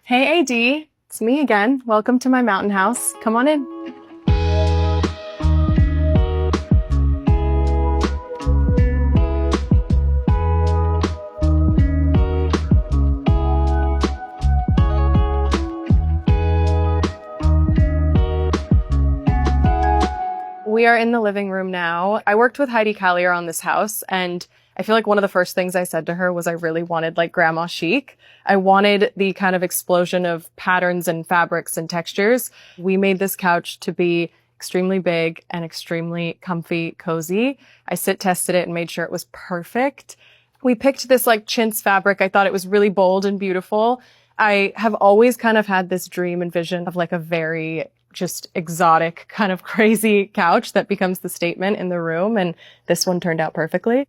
Hey AD, it's me again. Welcome to my mountain house. Come on in. We are in the living room now. I worked with Heidi Collier on this house, and I feel like one of the first things I said to her was I really wanted like grandma chic. I wanted the kind of explosion of patterns and fabrics and textures. We made this couch to be extremely big and extremely comfy, cozy. I sit tested it and made sure it was perfect. We picked this like chintz fabric. I thought it was really bold and beautiful. I have always kind of had this dream and vision of like a very just exotic kind of crazy couch that becomes the statement in the room. And this one turned out perfectly.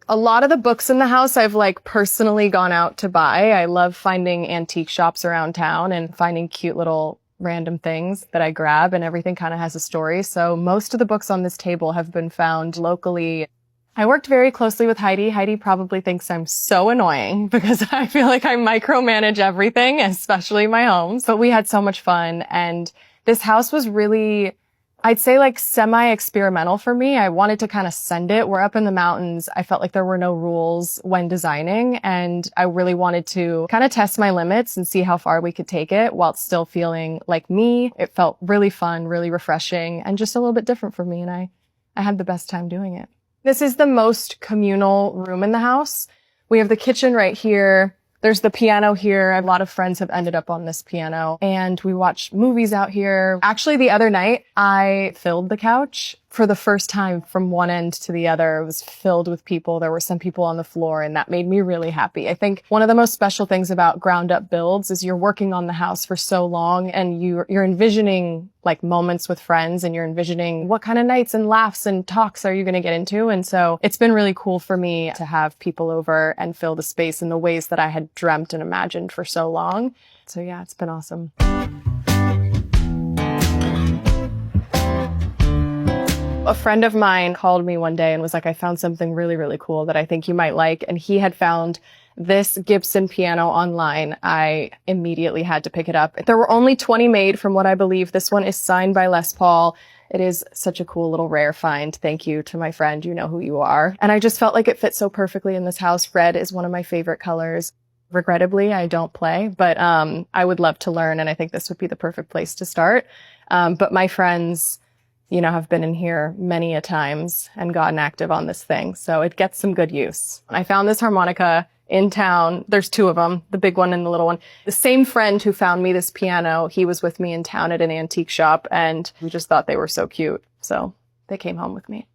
A lot of the books in the house I've like personally gone out to buy. I love finding antique shops around town and finding cute little random things that I grab, and everything kind of has a story. So most of the books on this table have been found locally. I worked very closely with Heidi. Heidi probably thinks I'm so annoying because I feel like I micromanage everything, especially my homes. But we had so much fun, and this house was really, I'd say like semi-experimental for me. I wanted to kind of send it. We're up in the mountains. I felt like there were no rules when designing, and I really wanted to kind of test my limits and see how far we could take it while still feeling like me. It felt really fun, really refreshing, and just a little bit different for me, and I had the best time doing it. This is the most communal room in the house. We have the kitchen right here. There's the piano here. A lot of friends have ended up on this piano, and we watch movies out here. Actually, the other night, I filled the couch for the first time from one end to the other. It was filled with people. There were some people on the floor, and that made me really happy. I think one of the most special things about ground up builds is you're working on the house for so long, and you're envisioning like moments with friends, and you're envisioning what kind of nights and laughs and talks are you going to get into. And so it's been really cool for me to have people over and fill the space in the ways that I had dreamt and imagined for so long. So yeah, it's been awesome. A friend of mine called me one day and was like, I found something really, really cool that I think you might like. And he had found this Gibson piano online. I immediately had to pick it up. There were only 20 made from what I believe. This one is signed by Les Paul. It is such a cool little rare find. Thank you to my friend. You know who you are. And I just felt like it fit so perfectly in this house. Red is one of my favorite colors. Regrettably, I don't play, but I would love to learn. And I think this would be the perfect place to start. But my friends, you know, have been in here many a times and gotten active on this thing. So it gets some good use. I found this harmonica in town. There's two of them, the big one and the little one. The same friend who found me this piano, he was with me in town at an antique shop, and we just thought they were so cute. So they came home with me.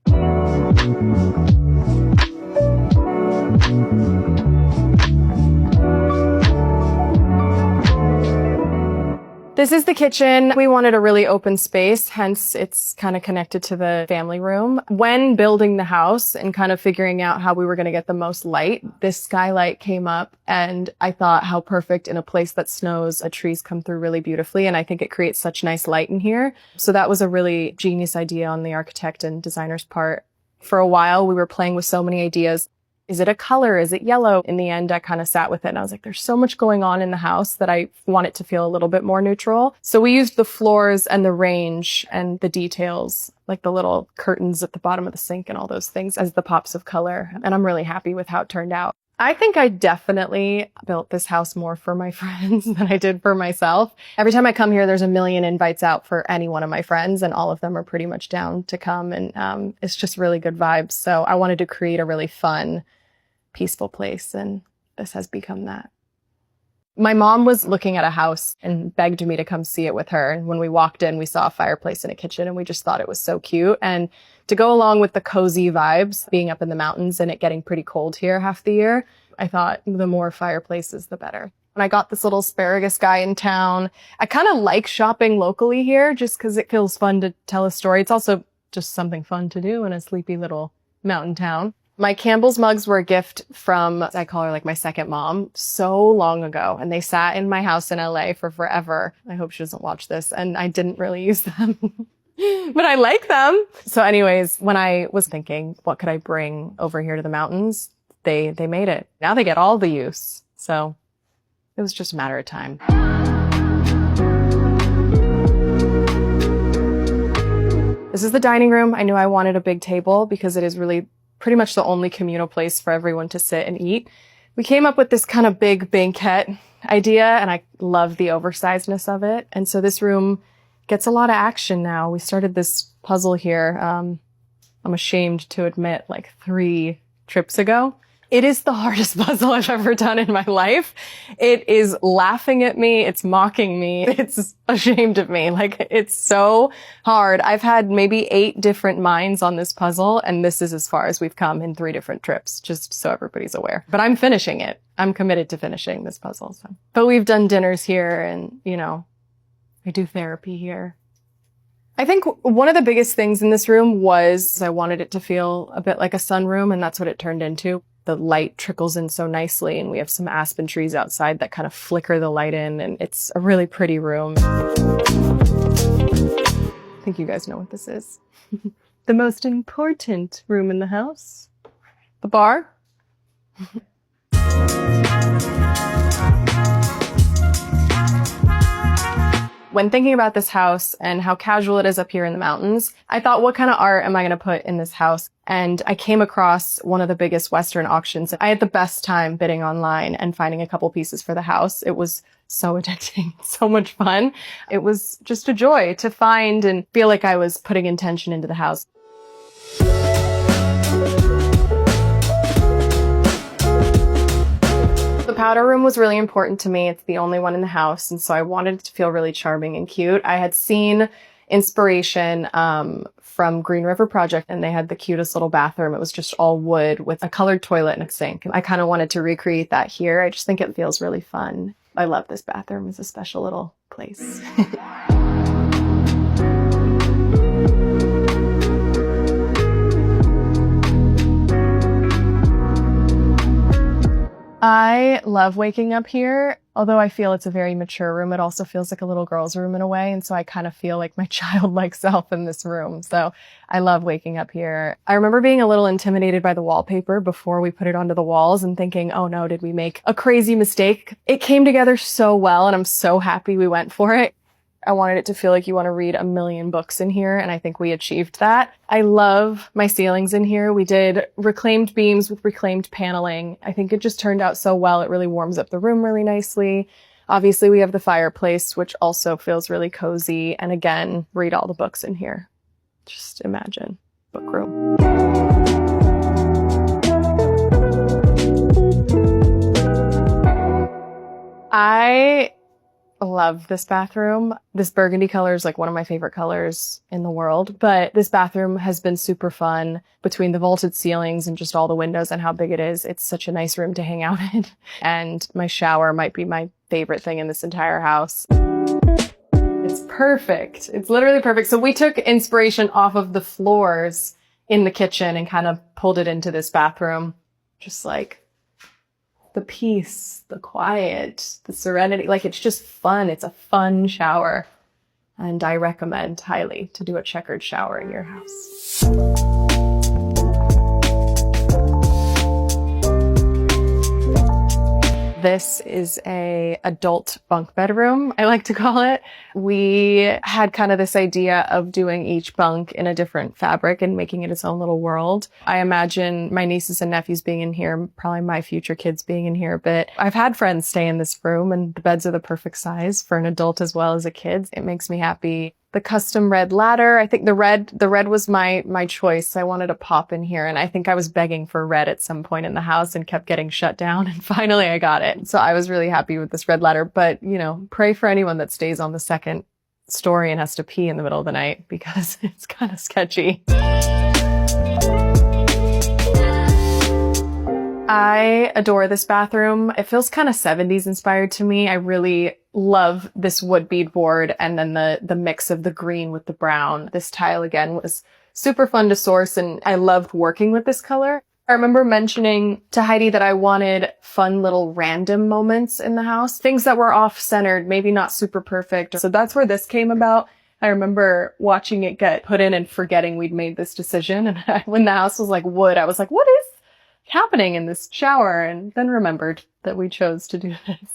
This is the kitchen. We wanted a really open space, hence it's kind of connected to the family room. When building the house and kind of figuring out how we were going to get the most light, this skylight came up, and I thought how perfect in a place that snows, trees come through really beautifully, and I think it creates such nice light in here. So that was a really genius idea on the architect and designer's part. For a while, we were playing with so many ideas. Is it a color? Is it yellow? In the end, I kind of sat with it and I was like, there's so much going on in the house that I want it to feel a little bit more neutral. So we used the floors and the range and the details, like the little curtains at the bottom of the sink and all those things as the pops of color. And I'm really happy with how it turned out. I think I definitely built this house more for my friends than I did for myself. Every time I come here, there's a million invites out for any one of my friends, and all of them are pretty much down to come. And it's just really good vibes. So I wanted to create a really fun, peaceful place, and this has become that. My mom was looking at a house and begged me to come see it with her. And when we walked in, we saw a fireplace and a kitchen, and we just thought it was so cute. And to go along with the cozy vibes, being up in the mountains and it getting pretty cold here half the year, I thought the more fireplaces, the better. When I got this little asparagus guy in town, I kind of like shopping locally here just because it feels fun to tell a story. It's also just something fun to do in a sleepy little mountain town. My Campbell's mugs were a gift from, I call her like my second mom, so long ago. And they sat in my house in LA for forever. I hope she doesn't watch this. And I didn't really use them, but I like them. So anyways, when I was thinking, what could I bring over here to the mountains? They made it. Now they get all the use. So It was just a matter of time. This is the dining room. I knew I wanted a big table because it is really pretty much the only communal place for everyone to sit and eat. We came up with this kind of big banquette idea, and I love the oversizedness of it. And so this room gets a lot of action now. We started this puzzle here, I'm ashamed to admit, like 3 trips ago. It is the hardest puzzle I've ever done in my life. It is laughing at me. It's mocking me. It's ashamed of me. Like, it's so hard. I've had maybe 8 different minds on this puzzle, and this is as far as we've come in 3 different trips, just so everybody's aware. But I'm finishing it. I'm committed to finishing this puzzle. So. But we've done dinners here, and, you know, I do therapy here. I think one of the biggest things in this room was I wanted it to feel a bit like a sunroom, and that's what it turned into. The light trickles in so nicely, and we have some aspen trees outside that kind of flicker the light in, and it's a really pretty room. I think you guys know what this is. The most important room in the house. The bar. When thinking about this house and how casual it is up here in the mountains, I thought, what kind of art am I going to put in this house? And I came across one of the biggest Western auctions. I had the best time bidding online and finding a couple pieces for the house. It was so addicting, so much fun. It was just a joy to find and feel like I was putting intention into the house. The powder room was really important to me. It's the only one in the house, and so I wanted it to feel really charming and cute. I had seen inspiration from Green River Project, and they had the cutest little bathroom. It was just all wood with a colored toilet and a sink. I kind of wanted to recreate that here. I just think it feels really fun. I love this bathroom. It's a special little place. I love waking up here. Although I feel it's a very mature room, it also feels like a little girl's room in a way. And so I kind of feel like my childlike self in this room. So I love waking up here. I remember being a little intimidated by the wallpaper before we put it onto the walls and thinking, oh no, did we make a crazy mistake? It came together so well, and I'm so happy we went for it. I wanted it to feel like you want to read a million books in here, and I think we achieved that. I love my ceilings in here. We did reclaimed beams with reclaimed paneling. I think it just turned out so well. It really warms up the room really nicely. Obviously, we have the fireplace, which also feels really cozy. And again, read all the books in here. Just imagine. Book room. I love this bathroom. This burgundy color is like one of my favorite colors in the world, but this bathroom has been super fun between the vaulted ceilings and just all the windows and how big it is. It's such a nice room to hang out in. And my shower might be my favorite thing in this entire house. It's perfect. It's literally perfect. So we took inspiration off of the floors in the kitchen and kind of pulled it into this bathroom. Just like the peace, the quiet, the serenity. Like, it's just fun. It's a fun shower. And I recommend highly to do a checkered shower in your house. This is a adult bunk bedroom, I like to call it. We had kind of this idea of doing each bunk in a different fabric and making it its own little world. I imagine my nieces and nephews being in here, probably my future kids being in here a bit. I've had friends stay in this room, and the beds are the perfect size for an adult as well as a kid. It makes me happy. The custom red ladder, I think the red was my choice. I wanted a pop in here, and I think I was begging for red at some point in the house and kept getting shut down, and finally I got it. So I was really happy with this red ladder, but you know, pray for anyone that stays on the second story and has to pee in the middle of the night, because it's kind of sketchy. I adore this bathroom. It feels kind of 70s inspired to me. I really love this wood beadboard, and then the mix of the green with the brown. This tile again was super fun to source, and I loved working with this color. I remember mentioning to Heidi that I wanted fun little random moments in the house, things that were off-centered, maybe not super perfect. So that's where this came about. I remember watching it get put in and forgetting we'd made this decision. And when the house was like wood, I was like, what is happening in this shower? And then remembered that we chose to do this.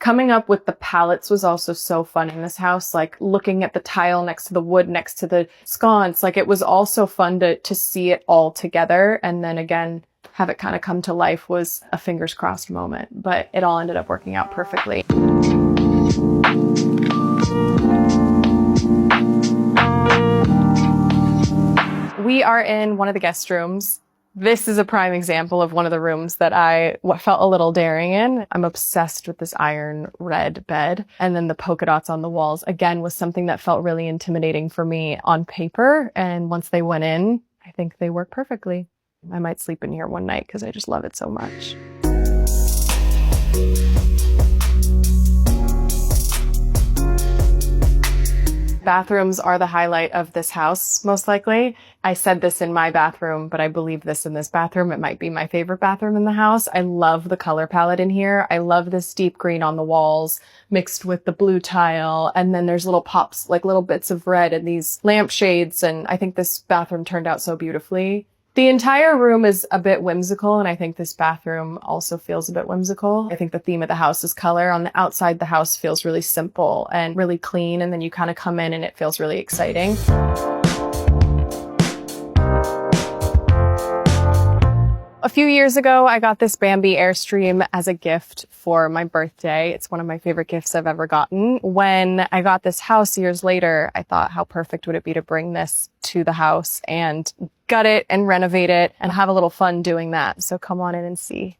Coming up with the palettes was also so fun in this house, like looking at the tile next to the wood, next to the sconce. Like it was all so fun to see it all together. And then again, have it kind of come to life was a fingers crossed moment, but it all ended up working out perfectly. We are in one of the guest rooms. This is a prime example of one of the rooms that I felt a little daring in. I'm obsessed with this iron red bed. And then the polka dots on the walls, again, was something that felt really intimidating for me on paper. And once they went in, I think they work perfectly. I might sleep in here one night because I just love it so much. Bathrooms are the highlight of this house, most likely. I said this in my bathroom, but I believe this in this bathroom. It might be my favorite bathroom in the house. I love the color palette in here. I love this deep green on the walls mixed with the blue tile. And then there's little pops, like little bits of red and these lampshades. And I think this bathroom turned out so beautifully. The entire room is a bit whimsical, and I think this bathroom also feels a bit whimsical. I think the theme of the house is color. On the outside, the house feels really simple and really clean, and then you kind of come in and it feels really exciting. A few years ago, I got this Bambi Airstream as a gift for my birthday. It's one of my favorite gifts I've ever gotten. When I got this house years later, I thought, how perfect would it be to bring this to the house and gut it and renovate it and have a little fun doing that. So come on in and see.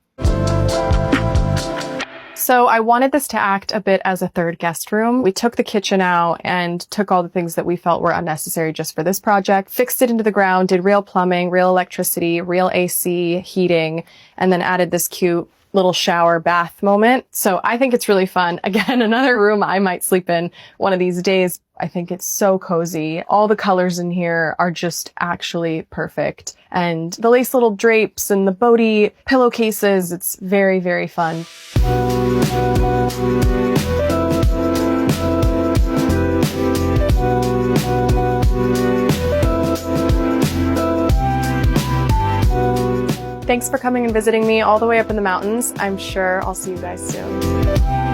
So I wanted this to act a bit as a third guest room. We took the kitchen out and took all the things that we felt were unnecessary just for this project, fixed it into the ground, did real plumbing, real electricity, real AC, heating, and then added this cute little shower bath moment. So I think it's really fun. Again, another room I might sleep in one of these days. I think it's so cozy. All the colors in here are just actually perfect. And the lace little drapes and the Bodhi pillowcases, it's very, very fun. Thanks for coming and visiting me all the way up in the mountains. I'm sure I'll see you guys soon.